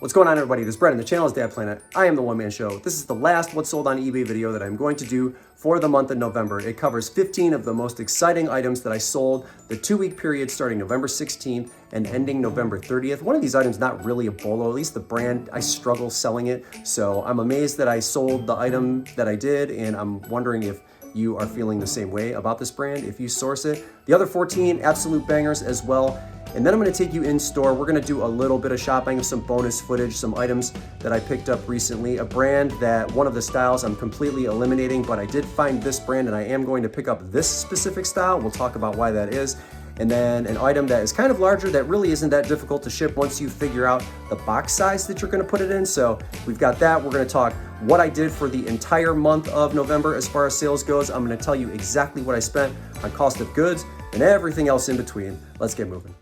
What's going on, everybody? This is Brett and the channel is Dad Planet. I am the one-man show. This is the last What Sold on eBay video that I'm going to do for the month of November. It covers 15 of the most exciting items that I sold the 2-week period starting November 16th and ending November 30th. One of these items not really a bolo, at least the brand, I struggle selling it. So I'm amazed that I sold the item that I did, and I'm wondering if you are feeling the same way about this brand if you source it. The other 14 absolute bangers as well. And then I'm gonna take you in store. We're gonna do a little bit of shopping of some bonus footage, some items that I picked up recently. A brand that one of the styles I'm completely eliminating, but I did find this brand and I am going to pick up this specific style. We'll talk about why that is. And then an item that is kind of larger that really isn't that difficult to ship once you figure out the box size that you're gonna put it in. So we've got that. We're gonna talk what I did for the entire month of November as far as sales goes. I'm gonna tell you exactly what I spent on cost of goods and everything else in between. Let's get moving.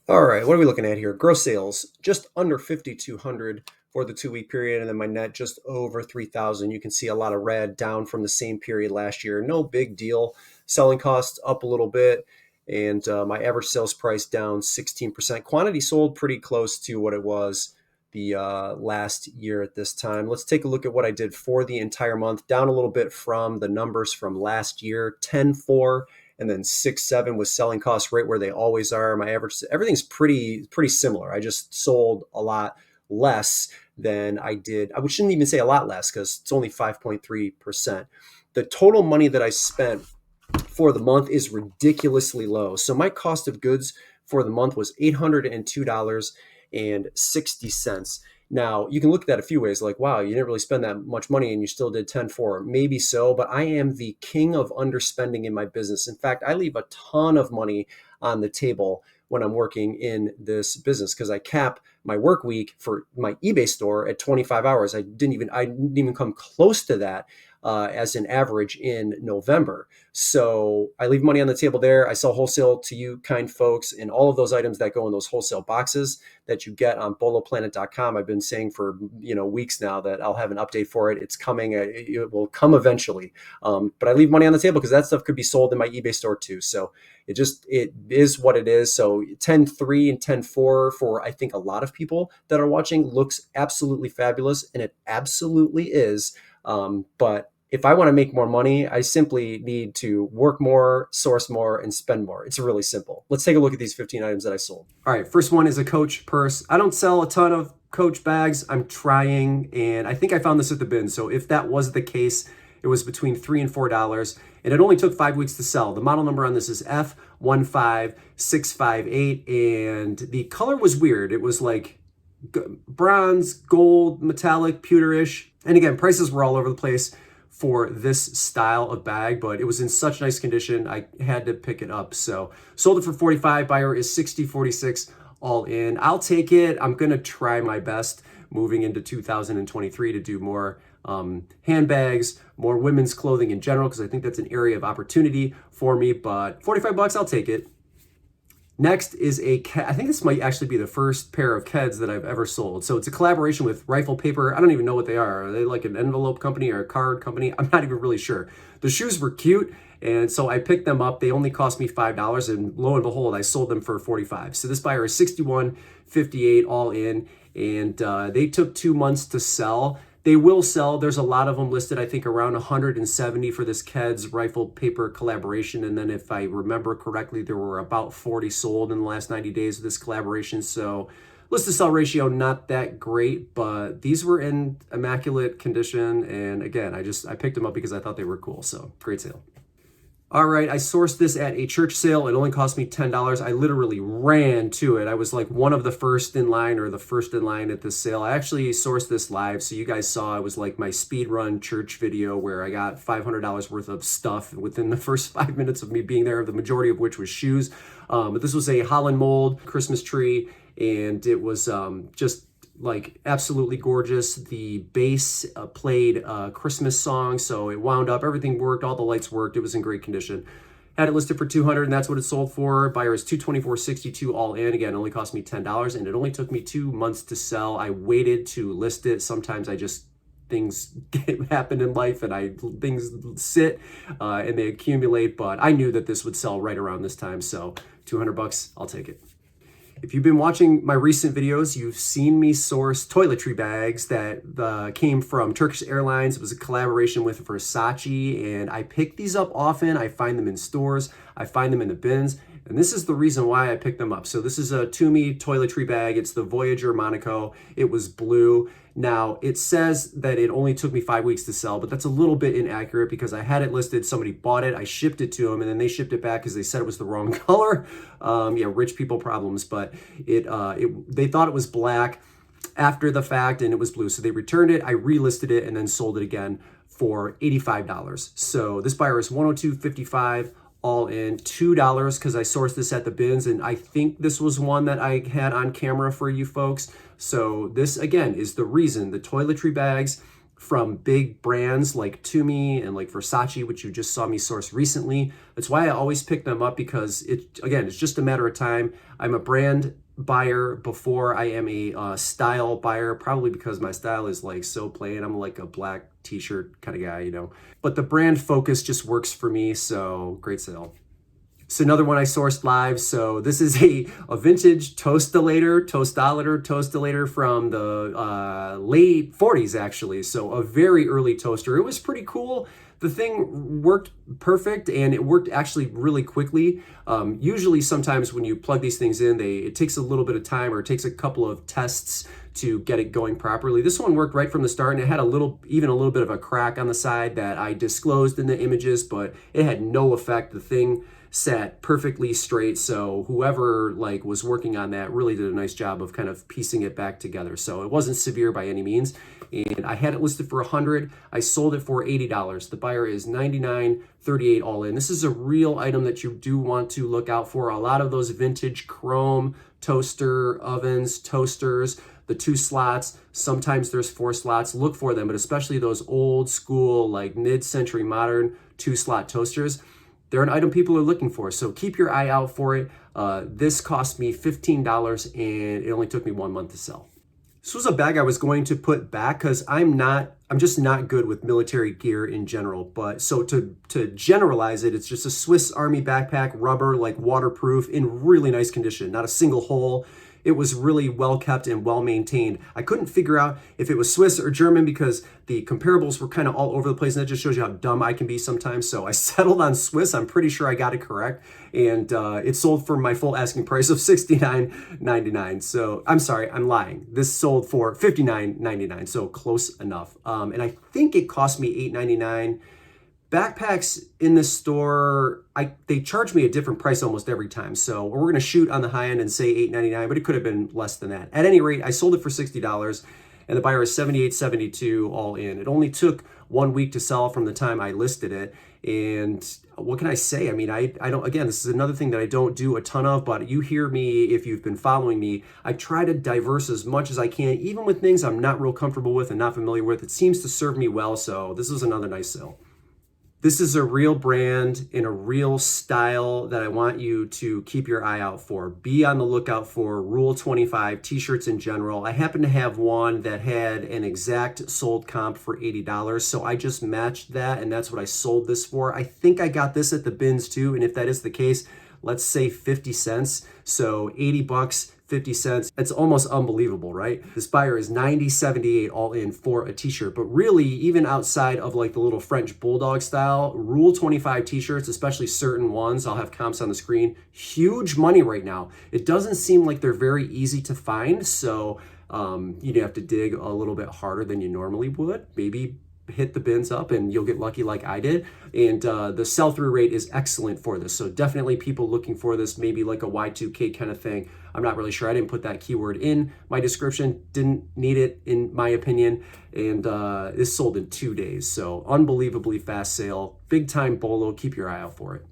All right, what are we looking at here? Gross sales, just under 5,200 for the 2-week period, and then my net just over 3,000. You can see a lot of red down from the same period last year. No big deal. Selling costs up a little bit, and my average sales price down 16%. Quantity sold pretty close to what it was the last year at this time. Let's take a look at what I did for the entire month. Down a little bit from the numbers from last year, 10.4. And then 6.7 with selling costs right where they always are. My average, everything's pretty similar. I just sold a lot less than I did. I shouldn't even say a lot less because it's only 5.3%. The total money that I spent for the month is ridiculously low. So my cost of goods for the month was $802.60. Now, you can look at that a few ways, like, wow, you didn't really spend that much money and you still did 10.4. Maybe so, but I am the king of underspending in my business. In fact, I leave a ton of money on the table when I'm working in this business because I cap my work week for my eBay store at 25 hours. I didn't even come close to that as an average in November. So I leave money on the table there. I sell wholesale to you kind folks, and all of those items that go in those wholesale boxes that you get on boloplanet.com. I've been saying for weeks now that I'll have an update for it. It's coming. It will come eventually. But I leave money on the table because that stuff could be sold in my eBay store too. So it is what it is. So 10.3 and 10.4 for I think a lot of people that are watching looks absolutely fabulous, and it absolutely is. But if I want to make more money, I simply need to work more, source more, and spend more. It's really simple. Let's take a look at these 15 items that I sold. All right, first one is a Coach purse. I don't sell a ton of Coach bags. I'm trying, and I think I found this at the bin. So if that was the case, it was between $3 and $4, and it only took 5 weeks to sell. The model number on this is F15658, and the color was weird. It was like bronze, gold, metallic, pewterish. And again, prices were all over the place for this style of bag, but it was in such nice condition, I had to pick it up. So sold it for $45. Buyer is $60.46 all in. I'll take it. I'm gonna try my best moving into 2023 to do more handbags, more women's clothing in general, because I think that's an area of opportunity for me, but $45, I'll take it. Next is I think this might actually be the first pair of Keds that I've ever sold. So it's a collaboration with Rifle Paper. I don't even know what they are. Are they like an envelope company or a card company? I'm not even really sure. The shoes were cute, and so I picked them up. They only cost me $5, and lo and behold, I sold them for $45. So this buyer is $61.58 all in, and they took 2 months to sell. They will sell. There's a lot of them listed, I think around 170 for this Keds Rifle Paper collaboration. And then if I remember correctly, there were about 40 sold in the last 90 days of this collaboration. So list to sell ratio, not that great, but these were in immaculate condition. And again, I picked them up because I thought they were cool. So great sale. All right, I sourced this at a church sale. It only cost me $10. I literally ran to it. I was like one of the first in line or the first in line at this sale. I actually sourced this live. So you guys saw it was like my speed run church video where I got $500 worth of stuff within the first 5 minutes of me being there, the majority of which was shoes. But this was a Holland mold Christmas tree, and it was just like absolutely gorgeous. The bass played a Christmas song, so it wound up, everything worked, all the lights worked, it was in great condition. Had it listed for 200 and that's what it sold for. Buyer is 224.62 all in. Again, it only cost me $10 and it only took me 2 months to sell. I waited to list it. Sometimes things happen in life and things sit and they accumulate, but I knew that this would sell right around this time. So 200 bucks, I'll take it. If you've been watching my recent videos, you've seen me source toiletry bags that came from Turkish Airlines. It was a collaboration with Versace, and I pick these up often. I find them in stores. I find them in the bins, and this is the reason why I picked them up. So this is a Tumi toiletry bag. It's the Voyager Monaco. It was blue. Now, it says that it only took me 5 weeks to sell, but that's a little bit inaccurate because I had it listed, somebody bought it, I shipped it to them, and then they shipped it back because they said it was the wrong color. Yeah, rich people problems, but they thought it was black after the fact, and it was blue. So they returned it, I relisted it, and then sold it again for $85. So this buyer is $102.55. All in, $2 because I sourced this at the bins, and I think this was one that I had on camera for you folks. So this again is the reason the toiletry bags from big brands like Tumi and like Versace, which you just saw me source recently. That's why I always pick them up, because it's just a matter of time. I'm a brand buyer before I am a style buyer, probably because my style is like so plain. I'm like a black t-shirt kind of guy, you know, but the brand focus just works for me. So great sale. It's another one I sourced live. So this is a vintage toastolator from the late 40s actually. So a very early toaster. It was pretty cool. The thing worked perfect, and it worked actually really quickly. Usually sometimes when you plug these things in, it takes a little bit of time, or it takes a couple of tests to get it going properly. This one worked right from the start, and it had even a little bit of a crack on the side that I disclosed in the images, but it had no effect. The thing sat perfectly straight, so whoever was working on that really did a nice job of kind of piecing it back together. So it wasn't severe by any means, and I had it listed for $100. I sold it for $80. The buyer is $99.38 all in. This is a real item that you do want to look out for. A lot of those vintage chrome toaster ovens, toasters, the 2 slots, sometimes there's 4 slots, look for them, but especially those old school, like mid-century modern 2-slot toasters, they're an item people are looking for. So keep your eye out for it. This cost me $15 and it only took me 1 month to sell. This was a bag I was going to put back because I'm just not good with military gear in general. But so to generalize it, it's just a Swiss Army backpack, rubber, like waterproof, in really nice condition, not a single hole. It was really well kept and well maintained. I couldn't figure out if it was Swiss or German because the comparables were kind of all over the place, and that just shows you how dumb I can be sometimes. So I settled on Swiss. I'm pretty sure I got it correct, and it sold for my full asking price of $69.99. So I'm sorry, I'm lying. This sold for $59.99, so close enough. And I think it cost me $8.99. Backpacks in this store, they charge me a different price almost every time. So we're going to shoot on the high end and say $8.99, but it could have been less than that. At any rate, I sold it for $60, and the buyer is $78.72 all in. It only took 1 week to sell from the time I listed it. And what can I say? I mean, I don't, again, this is another thing that I don't do a ton of, but you hear me if you've been following me. I try to diverse as much as I can, even with things I'm not real comfortable with and not familiar with. It seems to serve me well. So this is another nice sale. This is a real brand in a real style that I want you to keep your eye out for. Be on the lookout for Rule 25 t-shirts in general. I happen to have one that had an exact sold comp for $80, so I just matched that, and that's what I sold this for. I think I got this at the bins too, and if that is the case, let's say 50 cents. So 80 bucks, 50 cents. It's almost unbelievable, right? This buyer is $90.78 all in for a t-shirt. But really, even outside of like the little French bulldog style, Rule 25 t-shirts, especially certain ones, I'll have comps on the screen, huge money right now. It doesn't seem like they're very easy to find, so you'd have to dig a little bit harder than you normally would. Maybe hit the bins up and you'll get lucky like I did. And the sell-through rate is excellent for this. So definitely people looking for this, maybe like a Y2K kind of thing. I'm not really sure. I didn't put that keyword in my description. Didn't need it in my opinion. And this sold in 2 days. So unbelievably fast sale. Big time bolo. Keep your eye out for it.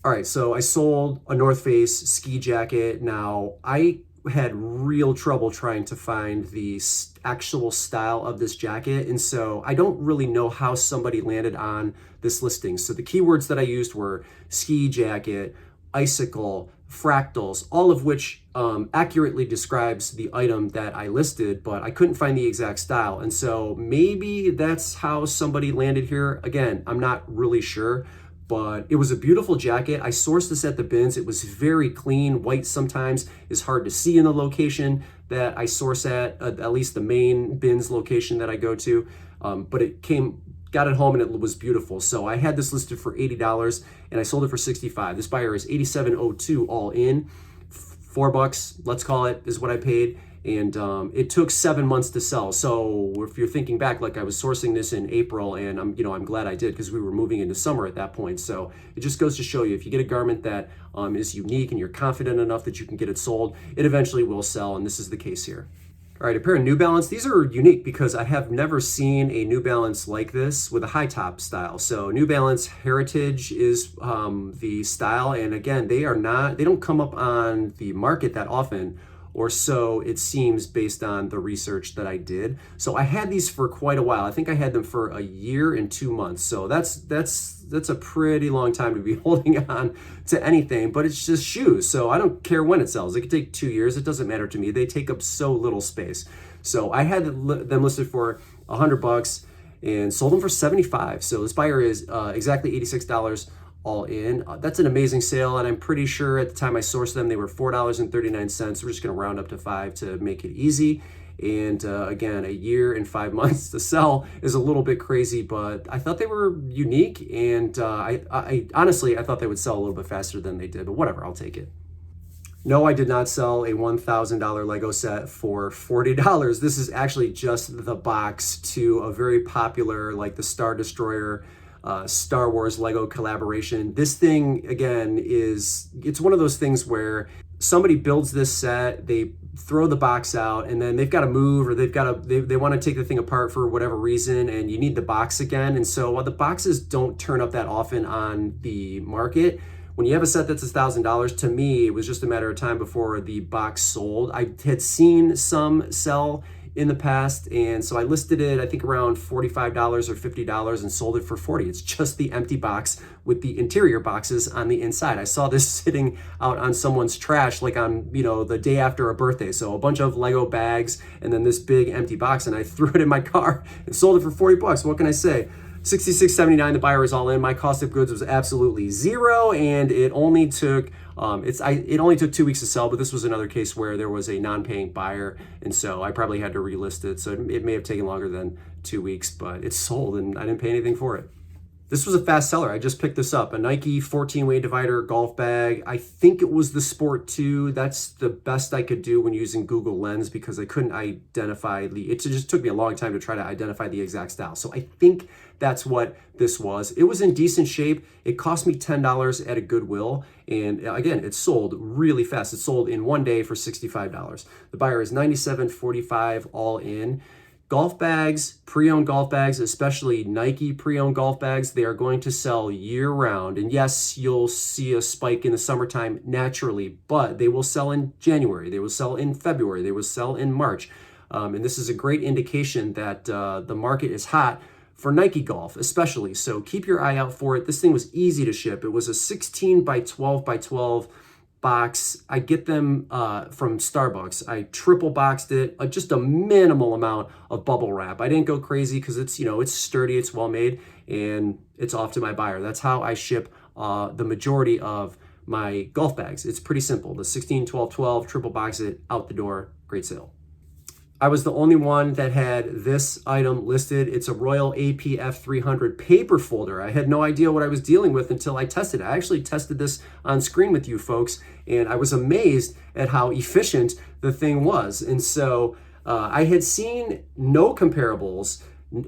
All right, so I sold a North Face ski jacket. Now, I had real trouble trying to find the actual style of this jacket. And so I don't really know how somebody landed on this listing. So the keywords that I used were ski jacket, icicle, fractals, all of which accurately describes the item that I listed, but I couldn't find the exact style. And so maybe that's how somebody landed here. Again, I'm not really sure, but it was a beautiful jacket. I sourced this at the bins. It was very clean. White sometimes is hard to see in the location that I source at least the main bins location that I go to. But got it home and it was beautiful. So I had this listed for $80 and I sold it for $65. This buyer is $87.02 all in. $4, let's call it, is what I paid. And it took 7 months to sell. So if you're thinking back, like I was sourcing this in April, and I'm glad I did because we were moving into summer at that point. So it just goes to show you, if you get a garment that is unique and you're confident enough that you can get it sold, it eventually will sell, and this is the case here. All right, a pair of New Balance. These are unique because I have never seen a New Balance like this with a high top style. So New Balance Heritage is the style, and again, they don't come up on the market that often, or so it seems based on the research that I did. So I had these for quite a while. I think I had them for a year and 2 months. So that's a pretty long time to be holding on to anything, but it's just shoes. So I don't care when it sells. It could take 2 years. It doesn't matter to me. They take up so little space. So I had them listed for $100 and sold them for $75. So this buyer is exactly $86 all in. That's an amazing sale, and I'm pretty sure at the time I sourced them, they were $4.39. We're just gonna round up to $5 to make it easy. And again, a year and 5 months to sell is a little bit crazy, but I thought they were unique, and I honestly, I thought they would sell a little bit faster than they did, but whatever, I'll take it. No, I did not sell a $1,000 Lego set for $40. This is actually just the box to a very popular, like the Star Destroyer, Star Wars Lego collaboration. This thing, again, it's one of those things where somebody builds this set, they throw the box out, and then they've got to move, or they want to take the thing apart for whatever reason, and you need the box again. And so while the boxes don't turn up that often on the market, when you have a set that's $1,000, to me, it was just a matter of time before the box sold. I had seen some sell in the past, and so I listed it, I think around $45 or $50, and sold it for $40. It's just the empty box with the interior boxes on the inside. I saw this sitting out on someone's trash, like on, the day after a birthday. So a bunch of Lego bags and then this big empty box, and I threw it in my car and sold it for $40. What can I say? $66.79, the buyer is all in. My cost of goods was absolutely zero, and it only took it only took 2 weeks to sell, but this was another case where there was a non-paying buyer, and so I probably had to relist it. So it may have taken longer than 2 weeks, but it's sold, and I didn't pay anything for it. This was a fast seller. I just picked this up. A Nike 14-way divider golf bag. I think it was the Sport 2. That's the best I could do when using Google Lens because I couldn't identify it just took me a long time to try to identify the exact style. So I think that's what this was. It was in decent shape. It cost me $10 at a Goodwill. And again, it sold really fast. It sold in 1 day for $65. The buyer is $97.45 all in. Golf bags, pre-owned golf bags, especially Nike pre-owned golf bags, they are going to sell year-round. And yes, you'll see a spike in the summertime naturally, but they will sell in January, they will sell in February, they will sell in March. And this is a great indication that the market is hot for Nike golf, especially. So keep your eye out for it. This thing was easy to ship. It was a 16 by 12 by 12 box. I get them from Starbucks. I triple boxed it, just a minimal amount of bubble wrap. I didn't go crazy because it's, it's sturdy, it's well made, and it's off to my buyer. That's how I ship the majority of my golf bags. It's pretty simple. The 16, 12, 12, triple box it, out the door, great sale. I was the only one that had this item listed. It's a Royal APF 300 paper folder. I had no idea what I was dealing with until I tested it. I actually tested this on screen with you folks, and I was amazed at how efficient the thing was. And so I had seen no comparables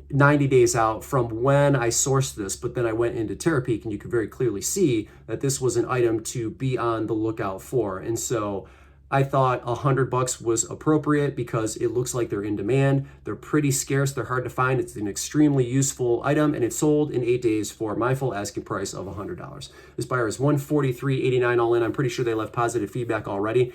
90 days out from when I sourced this, but then I went into Terapeak, and you could very clearly see that this was an item to be on the lookout for. And so I thought $100 was appropriate because it looks like they're in demand. They're pretty scarce. They're hard to find. It's an extremely useful item, and it sold in 8 days for my full asking price of $100. This buyer is $143.89 all in. I'm pretty sure they left positive feedback already.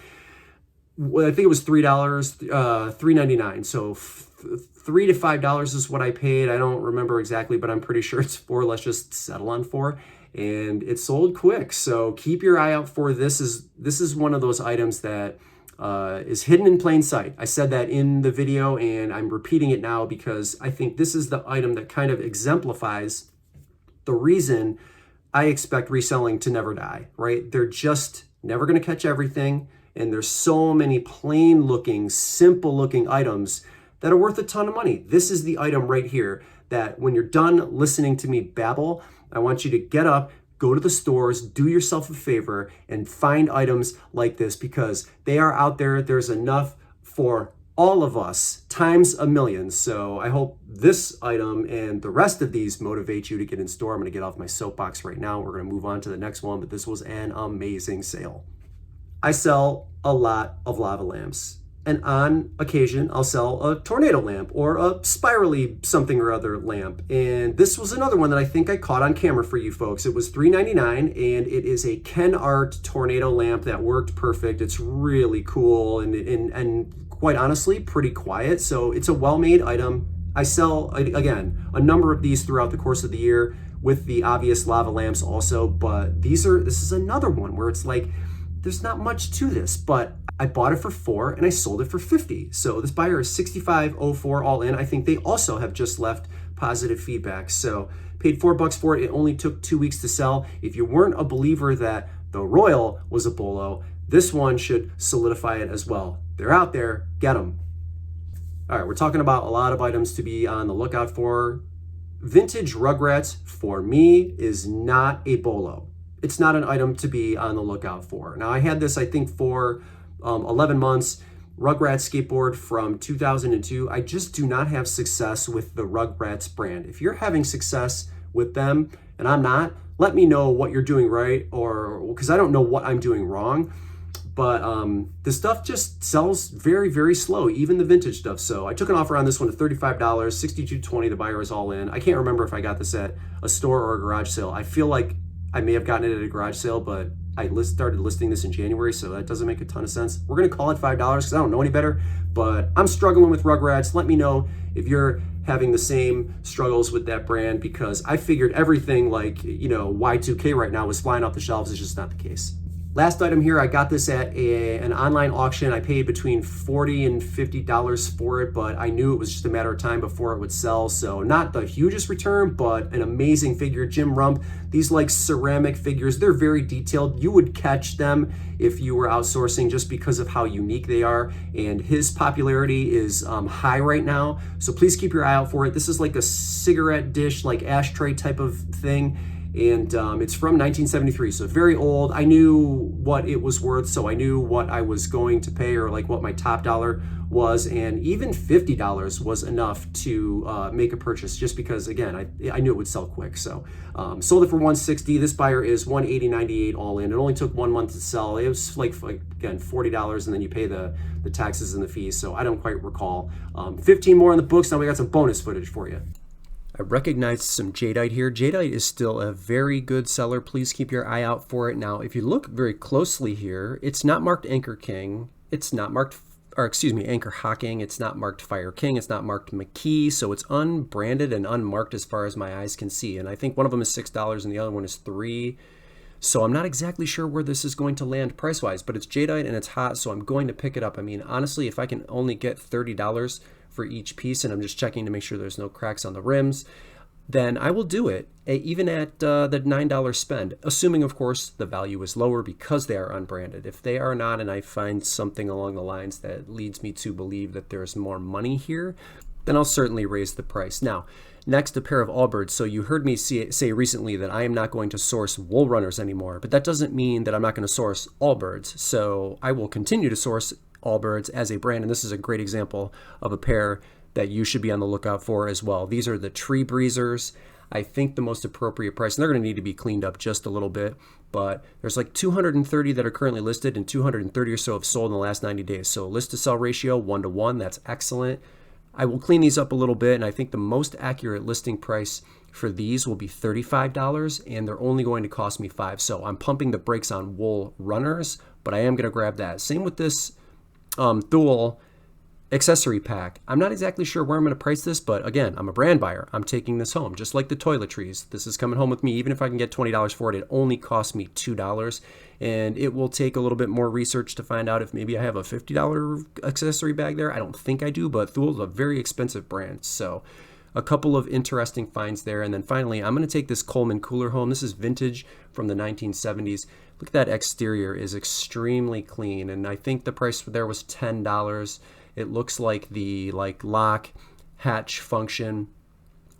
Well, I think it was $3, $3.99. So $3 to $5 is what I paid. I don't remember exactly, but I'm pretty sure it's 4. Let's just settle on 4. And it sold quick. So keep your eye out for this. This is one of those items that is hidden in plain sight. I said that in the video, and I'm repeating it now because I think this is the item that kind of exemplifies the reason I expect reselling to never die, right? They're just never going to catch everything. And there's so many plain looking, simple looking items that are worth a ton of money. This is the item right here that when you're done listening to me babble, I want you to get up, go to the stores, do yourself a favor, and find items like this because they are out there. There's enough for all of us times a million. So I hope this item and the rest of these motivate you to get in store. I'm going to get off my soapbox right now. We're going to move on to the next one, but this was an amazing sale. I sell a lot of lava lamps, and on occasion I'll sell a tornado lamp or a spirally something or other lamp. And this was another one that I think I caught on camera for you folks. It was $3.99, and it is a Ken Art tornado lamp that worked perfect. It's really cool and quite honestly pretty quiet. So it's a well-made item. I sell, again, a number of these throughout the course of the year with the obvious lava lamps also, but this is another one where it's like, there's not much to this, but I bought it for $4 and I sold it for $50. So this buyer is $65.04 all in. I think they also have just left positive feedback. So paid $4 for it. It only took 2 weeks to sell. If you weren't a believer that the Royal was a bolo, this one should solidify it as well. They're out there, get them. All right, we're talking about a lot of items to be on the lookout for. Vintage Rugrats, for me, is not a bolo. It's not an item to be on the lookout for. Now, I had this, I think, for 11 months. Rugrats Skateboard from 2002. I just do not have success with the Rugrats brand. If you're having success with them and I'm not, let me know what you're doing right, or because I don't know what I'm doing wrong. But the stuff just sells very, very slow, even the vintage stuff. So I took an offer on this one at $35, $62.20. The buyer is all in. I can't remember if I got this at a store or a garage sale. I feel like I may have gotten it at a garage sale, but I started listing this in January, so that doesn't make a ton of sense. We're going to call it $5 because I don't know any better, but I'm struggling with Rugrats. Let me know if you're having the same struggles with that brand, because I figured everything like, Y2K right now was flying off the shelves. It's just not the case. Last item here, I got this at an online auction. I paid between $40 and $50 for it, but I knew it was just a matter of time before it would sell. So not the hugest return, but an amazing figure. Jim Rump, these like ceramic figures, they're very detailed. You would catch them if you were outsourcing just because of how unique they are. And his popularity is high right now. So please keep your eye out for it. This is like a cigarette dish, like ashtray type of thing. And it's from 1973, so very old. I knew what it was worth, so I knew what I was going to pay, or like what my top dollar was, and even $50 was enough to make a purchase, just because, again, I knew it would sell quick. So sold it for $160. This buyer is $180.98 all in. It only took 1 month to sell. It was like again, $40, and then you pay the taxes and the fees, so I don't quite recall. 15 more in the books. Now we got some bonus footage for you. I recognized some Jadeite here. Jadeite is still a very good seller. Please keep your eye out for it. Now, if you look very closely here, it's not marked Anchor King. It's not marked, Anchor Hawking. It's not marked Fire King. It's not marked McKee. So it's unbranded and unmarked as far as my eyes can see. And I think one of them is $6 and the other one is $3. So I'm not exactly sure where this is going to land price-wise, but it's Jadeite and it's hot, so I'm going to pick it up. I mean, honestly, if I can only get $30 for each piece, and I'm just checking to make sure there's no cracks on the rims, then I will do it, even at the $9 spend, assuming, of course, the value is lower because they are unbranded. If they are not, and I find something along the lines that leads me to believe that there's more money here, then I'll certainly raise the price. Now, next, a pair of Allbirds. So you heard me say recently that I am not going to source wool runners anymore, but that doesn't mean that I'm not going to source Allbirds. So I will continue to source Allbirds as a brand, and this is a great example of a pair that you should be on the lookout for as well. These are the Tree Breezers. I think the most appropriate price, and they're going to need to be cleaned up just a little bit, but there's like 230 that are currently listed, and 230 or so have sold in the last 90 days. So list to sell ratio 1-to-1, that's excellent. I will clean these up a little bit, and I think the most accurate listing price for these will be $35, and they're only going to cost me $5. So I'm pumping the brakes on wool runners, but I am going to grab that. Same with this Thule accessory pack. I'm not exactly sure where I'm going to price this, but again, I'm a brand buyer. I'm taking this home, just like the toiletries. This is coming home with me. Even if I can get $20 for it, it only cost me $2. And it will take a little bit more research to find out if maybe I have a $50 accessory bag there. I don't think I do, but Thule's a very expensive brand. So a couple of interesting finds there. And then finally, I'm going to take this Coleman cooler home. This is vintage from the 1970s. Look at that exterior, is extremely clean. And I think the price there was $10. It looks like the lock hatch function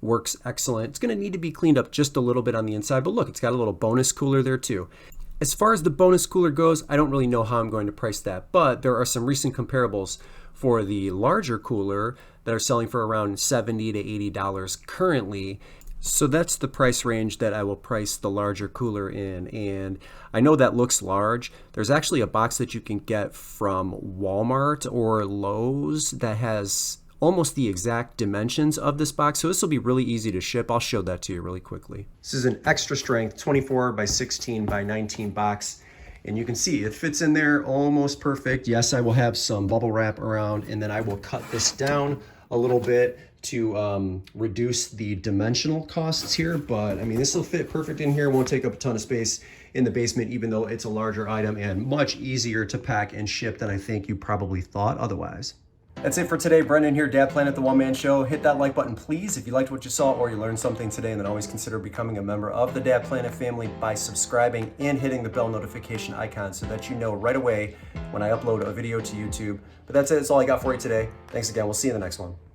works excellent. It's going to need to be cleaned up just a little bit on the inside, but look, it's got a little bonus cooler there too. As far as the bonus cooler goes, I don't really know how I'm going to price that, but there are some recent comparables for the larger cooler that are selling for around $70 to $80 currently. So that's the price range that I will price the larger cooler in. And I know that looks large. There's actually a box that you can get from Walmart or Lowe's that has almost the exact dimensions of this box. So this will be really easy to ship. I'll show that to you really quickly. This is an extra strength 24 by 16 by 19 box. And you can see it fits in there almost perfect. Yes, I will have some bubble wrap around, and then I will cut this down a little bit to reduce the dimensional costs here. But I mean, this will fit perfect in here. Won't take up a ton of space in the basement, even though it's a larger item and much easier to pack and ship than I think you probably thought otherwise. That's it for today. Brendan here, Dad Planet, the One Man Show. Hit that like button, please, if you liked what you saw or you learned something today, and then always consider becoming a member of the Dad Planet family by subscribing and hitting the bell notification icon so that you know right away when I upload a video to YouTube. But that's it. That's all I got for you today. Thanks again. We'll see you in the next one.